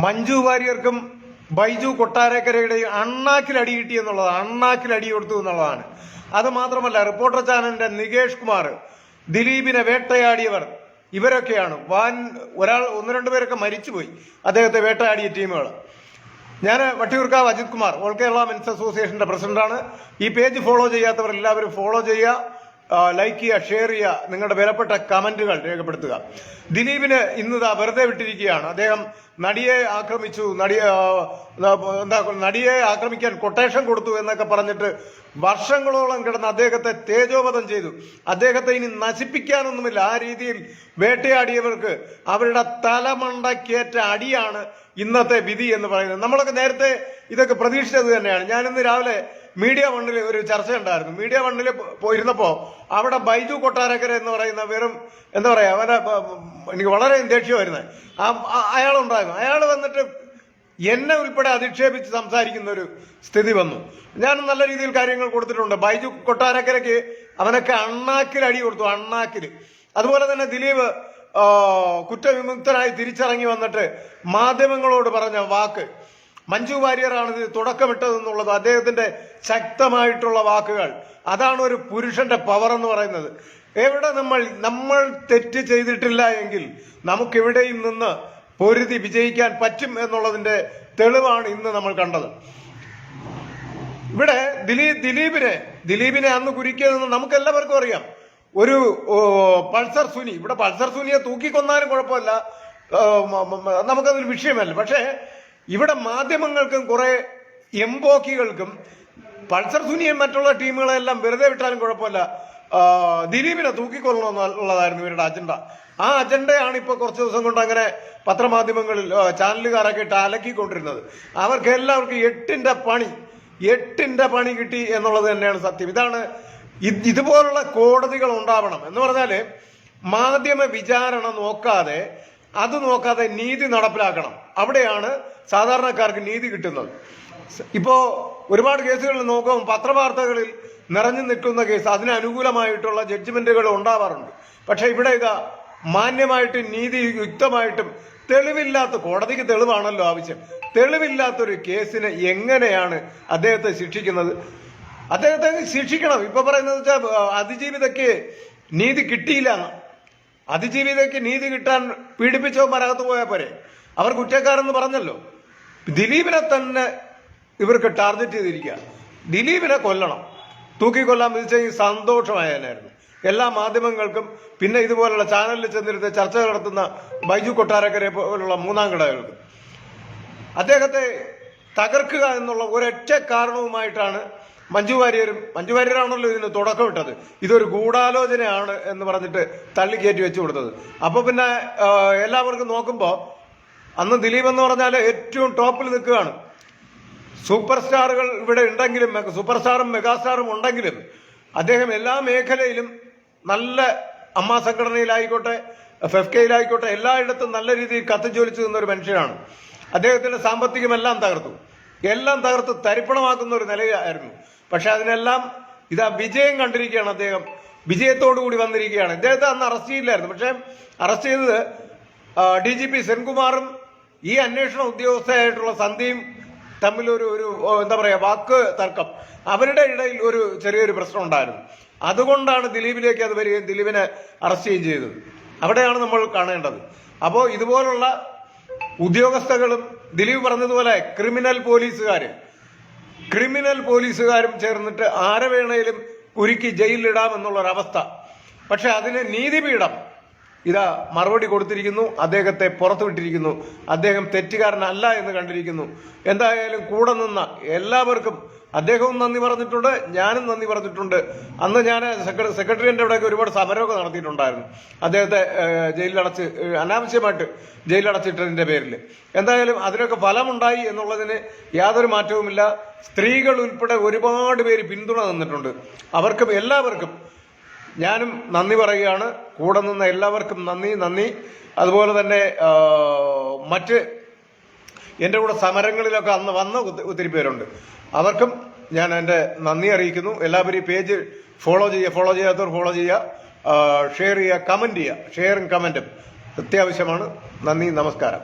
മഞ്ജു വാര്യർക്കും ബൈജു കൊട്ടാരക്കരയുടെയും അണ്ണാക്കിലടി കിട്ടി എന്നുള്ളതാണ്, അണ്ണാക്കിലടി കൊടുത്തു എന്നുള്ളതാണ്. അത് മാത്രമല്ല, റിപ്പോർട്ടർ ചാനലിന്റെ നികേഷ് കുമാർ, ദിലീപിനെ വേട്ടയാടിയവർ ഇവരൊക്കെയാണ്. ഒന്ന് രണ്ട് പേരൊക്കെ മരിച്ചുപോയി അദ്ദേഹത്തെ വേട്ടയാടിയ ടീമുകൾ. ഞാൻ വട്ടിയൂർക്കാവ് അജിത് കുമാർ, ഓൾ കേരള മെൻസ് അസോസിയേഷന്റെ പ്രസിഡന്റാണ്. ഈ പേജ് ഫോളോ ചെയ്യാത്തവർ എല്ലാവരും ഫോളോ ചെയ്യുക, ലൈക്ക് ചെയ്യുക, ഷെയർ ചെയ്യുക, നിങ്ങളുടെ വിലപ്പെട്ട കമന്റുകൾ രേഖപ്പെടുത്തുക. ദിലീപിന് ഇന്ന് വെറുതെ വിട്ടിരിക്കുകയാണ്. അദ്ദേഹം നടിയെ ആക്രമിച്ചു, നടിയെ ആക്രമിക്കാൻ കൊട്ടേഷൻ കൊടുത്തു എന്നൊക്കെ പറഞ്ഞിട്ട് വർഷങ്ങളോളം കിടന്ന് അദ്ദേഹത്തെ തേജോവധം ചെയ്തു. അദ്ദേഹത്തെ ഇനി നശിപ്പിക്കാനൊന്നുമില്ല. ആ രീതിയിൽ വേട്ടയാടിയവർക്ക് അവരുടെ തലമണ്ടക്കേറ്റ അടിയാണ് ഇന്നത്തെ വിധി എന്ന് പറയുന്നത്. നമ്മളൊക്കെ നേരത്തെ ഇതൊക്കെ പ്രതീക്ഷിച്ചത് തന്നെയാണ്. ഞാനിന്ന് രാവിലെ മീഡിയ വണ്ണിൽ ഒരു ചർച്ച ഉണ്ടായിരുന്നു. മീഡിയ വണ്ണിൽ പോയിരുന്നപ്പോ അവിടെ ബൈജു കൊട്ടാരക്കര എന്ന് പറയുന്ന വെറും എന്താ പറയാ, എനിക്ക് വളരെ ദേഷ്യമായിരുന്നത്. അയാളുണ്ടായിരുന്നു. അയാൾ വന്നിട്ട് എന്നെ ഉൾപ്പെടെ അധിക്ഷേപിച്ച് സംസാരിക്കുന്ന ഒരു സ്ഥിതി വന്നു. ഞാൻ നല്ല രീതിയിൽ കാര്യങ്ങൾ കൊടുത്തിട്ടുണ്ട്. ബൈജു കൊട്ടാരക്കരയ്ക്ക് അവനൊക്കെ അണ്ണാക്കിൽ അടി കൊടുത്തു, അണ്ണാക്കിൽ. അതുപോലെ തന്നെ ദിലീപ് കുറ്റവിമുക്തനായി തിരിച്ചിറങ്ങി വന്നിട്ട് മാധ്യമങ്ങളോട് പറഞ്ഞ വാക്ക്, മഞ്ജു വാര്യറാണ് ഇത് തുടക്കമിട്ടതെന്നുള്ളത് അദ്ദേഹത്തിന്റെ ശക്തമായിട്ടുള്ള വാക്കുകൾ. അതാണ് ഒരു പുരുഷന്റെ പവർ എന്ന് പറയുന്നത്. എവിടെ നമ്മൾ തെറ്റ് ചെയ്തിട്ടില്ല എങ്കിൽ നമുക്കെവിടെയും നിന്ന് പൊരുതി വിജയിക്കാൻ പറ്റും എന്നുള്ളതിന്റെ തെളിവാണ് ഇന്ന് നമ്മൾ കണ്ടത്. ഇവിടെ ദിലീപിനെ അന്ന് കുരുക്കിയതെന്ന് നമുക്ക് എല്ലാവർക്കും അറിയാം. ഒരു പൾസർ സുനി, ഇവിടെ പൾസർ സുനിയെ തൂക്കിക്കൊന്നാലും കുഴപ്പമില്ല, നമുക്കതൊരു വിഷയമല്ല. പക്ഷേ ഇവിടെ മാധ്യമങ്ങൾക്കും കുറെ എംബോക്കികൾക്കും പൾസർ സുനിയും മറ്റുള്ള ടീമുകളെല്ലാം വെറുതെ വിട്ടാലും കുഴപ്പമില്ല, ദിലീപിനെ തൂക്കിക്കൊള്ളണമെന്നുള്ളതായിരുന്നു ഇവരുടെ അജണ്ട. ആ അജണ്ടയാണ് ഇപ്പൊ കുറച്ച് ദിവസം കൊണ്ട് അങ്ങനെ പത്രമാധ്യമങ്ങളിൽ ചാനലുകാരൊക്കെ ഇട്ട് അലക്കിക്കൊണ്ടിരുന്നത്. അവർക്ക് എല്ലാവർക്കും എട്ടിന്റെ പണി കിട്ടി എന്നുള്ളത് തന്നെയാണ് സത്യം. ഇതുപോലുള്ള കോടതികൾ ഉണ്ടാവണം എന്ന് പറഞ്ഞാല് മാധ്യമ വിചാരണ നോക്കാതെ നീതി നടപ്പിലാക്കണം. അവിടെയാണ് സാധാരണക്കാർക്ക് നീതി കിട്ടുന്നത്. ഇപ്പോ ഒരുപാട് കേസുകളിൽ നോക്കുമ്പോൾ പത്രവാർത്തകളിൽ നിറഞ്ഞു നിൽക്കുന്ന കേസ്, അതിന് അനുകൂലമായിട്ടുള്ള ജഡ്ജ്മെന്റുകൾ ഉണ്ടാവാറുണ്ട്. പക്ഷെ ഇവിടെ മാന്യമായിട്ട് നീതിയുക്തമായിട്ടും തെളിവില്ലാത്ത, കോടതിക്ക് തെളിവാണല്ലോ ആവശ്യം, തെളിവില്ലാത്തൊരു കേസിന് എങ്ങനെയാണ് അദ്ദേഹത്തെ ശിക്ഷിക്കുന്നത്? അദ്ദേഹത്തെ ശിക്ഷിക്കണം. ഇപ്പൊ പറയുന്നത് വെച്ചാൽ അതിജീവിതയ്ക്ക് നീതി കിട്ടിയില്ല. അതിജീവിതയ്ക്ക് നീതി കിട്ടാൻ പീഡിപ്പിച്ചവന്മാരകത്ത് പോയാൽ പോരെ? അവർ കുറ്റക്കാരെന്ന് പറഞ്ഞല്ലോ. ദിലീപിനെ തന്നെ ഇവർക്ക് ടാർഗറ്റ് ചെയ്തിരിക്കുക. ദിലീപിനെ കൊല്ലണം, തൂക്കിക്കൊല്ലാൻ വിധിച്ചെങ്കിൽ സന്തോഷമായാലായിരുന്നു എല്ലാ മാധ്യമങ്ങൾക്കും. പിന്നെ ഇതുപോലുള്ള ചാനലിൽ ചെന്നിരുന്ന് ചർച്ച നടത്തുന്ന ബൈജു കൊട്ടാരക്കരെ പോലുള്ള മൂന്നാം കിടകൾക്ക് അദ്ദേഹത്തെ തകർക്കുക എന്നുള്ള ഒരൊറ്റ കാരണവുമായിട്ടാണ് മഞ്ജു വാര്യരാണല്ലോ ഇതിന് തുടക്കമിട്ടത്. ഇതൊരു ഗൂഢാലോചനയാണ് എന്ന് പറഞ്ഞിട്ട് തള്ളിക്കയറ്റി വെച്ചു കൊടുത്തത്. അപ്പൊ പിന്നെ എല്ലാവർക്കും നോക്കുമ്പോ അന്ന് ദിലീപ് എന്ന് പറഞ്ഞാൽ ഏറ്റവും ടോപ്പിൽ നിൽക്കുകയാണ്. സൂപ്പർ സ്റ്റാറുകൾ ഇവിടെ ഉണ്ടെങ്കിലും, സൂപ്പർ സ്റ്റാറും മെഗാസ്റ്റാറും ഉണ്ടെങ്കിലും അദ്ദേഹം എല്ലാ മേഖലയിലും നല്ല അമ്മ സംഘടനയിലായിക്കോട്ടെ, FFKയിലായിക്കോട്ടെ, എല്ലായിടത്തും നല്ല രീതിയിൽ കത്തിജ്വലിച്ചു നിന്ന ഒരു മനുഷ്യനാണ്. അദ്ദേഹത്തിന്റെ സാമ്പത്തികമെല്ലാം തകർത്ത് തരിപ്പണമാക്കുന്ന ഒരു നിലയായിരുന്നു. പക്ഷെ അതിനെല്ലാം വിജയം കണ്ടിരിക്കുകയാണ്. അദ്ദേഹം വിജയത്തോടു കൂടി വന്നിരിക്കുകയാണ്. ഇദ്ദേഹത്തെ അന്ന് അറസ്റ്റ് ചെയ്യില്ലായിരുന്നു. പക്ഷെ അറസ്റ്റ് ചെയ്തത് DGP സെൻകുമാറും ഈ അന്വേഷണ ഉദ്യോഗസ്ഥയായിട്ടുള്ള സന്ധ്യയും തമ്മിലൊരു എന്താ പറയാ, വാക്ക് തർക്കം, അവരുടെ ഇടയിൽ ഒരു ചെറിയൊരു പ്രശ്നം ഉണ്ടായിരുന്നു. അതുകൊണ്ടാണ് ദിലീപിലേക്ക് അത് വരികയും ദിലീപിനെ അറസ്റ്റ് ചെയ്യുകയും ചെയ്തത്. അവിടെയാണ് നമ്മൾ കാണേണ്ടത്. അപ്പോൾ ഇതുപോലുള്ള ഉദ്യോഗസ്ഥകളും ദിലീപ് പറഞ്ഞതുപോലെ ക്രിമിനൽ പോലീസുകാരും ചേർന്നിട്ട് ആരെ വേണേലും കുരുക്കി ജയിലിലിടാമെന്നുള്ളൊരവസ്ഥ. പക്ഷെ അതിന് നീതിപീഠം മറുപടി കൊടുത്തിരിക്കുന്നു. അദ്ദേഹത്തെ പുറത്തുവിട്ടിരിക്കുന്നു. അദ്ദേഹം തെറ്റുകാരനല്ല എന്ന് കണ്ടിരിക്കുന്നു. എന്തായാലും കൂടെ നിന്ന എല്ലാവർക്കും അദ്ദേഹവും നന്ദി പറഞ്ഞിട്ടുണ്ട്, ഞാനും നന്ദി പറഞ്ഞിട്ടുണ്ട്. അന്ന് ഞാൻ സെക്രട്ടറിയുടെ അവിടെയൊക്കെ ഒരുപാട് സമരമൊക്കെ നടത്തിയിട്ടുണ്ടായിരുന്നു. അദ്ദേഹത്തെ അനാവശ്യമായിട്ട് ജയിലടച്ചിട്ടതിന്റെ പേരിൽ. എന്തായാലും അതിനൊക്കെ ഫലമുണ്ടായി എന്നുള്ളതിന് യാതൊരു മാറ്റവുമില്ല. സ്ത്രീകൾ ഉൾപ്പെടെ ഒരുപാട് പേര് പിന്തുണ നിന്നിട്ടുണ്ട്. എല്ലാവർക്കും ഞാനും നന്ദി പറയുകയാണ്. കൂടെ നിന്ന് എല്ലാവർക്കും നന്ദി. അതുപോലെ തന്നെ മറ്റ് എൻ്റെ കൂടെ സമരങ്ങളിലൊക്കെ അന്ന് വന്ന ഒത്തിരി പേരുണ്ട്. അവർക്കും ഞാൻ എൻ്റെ നന്ദി അറിയിക്കുന്നു. എല്ലാവരും ഈ പേജ് ഫോളോ ചെയ്യാത്തവർ ഫോളോ ചെയ്യുക, ഷെയർ ചെയ്യുക, കമന്റ് ചെയ്യുക. ഷെയറും കമന്റും അത്യാവശ്യമാണ്. നന്ദി, നമസ്കാരം.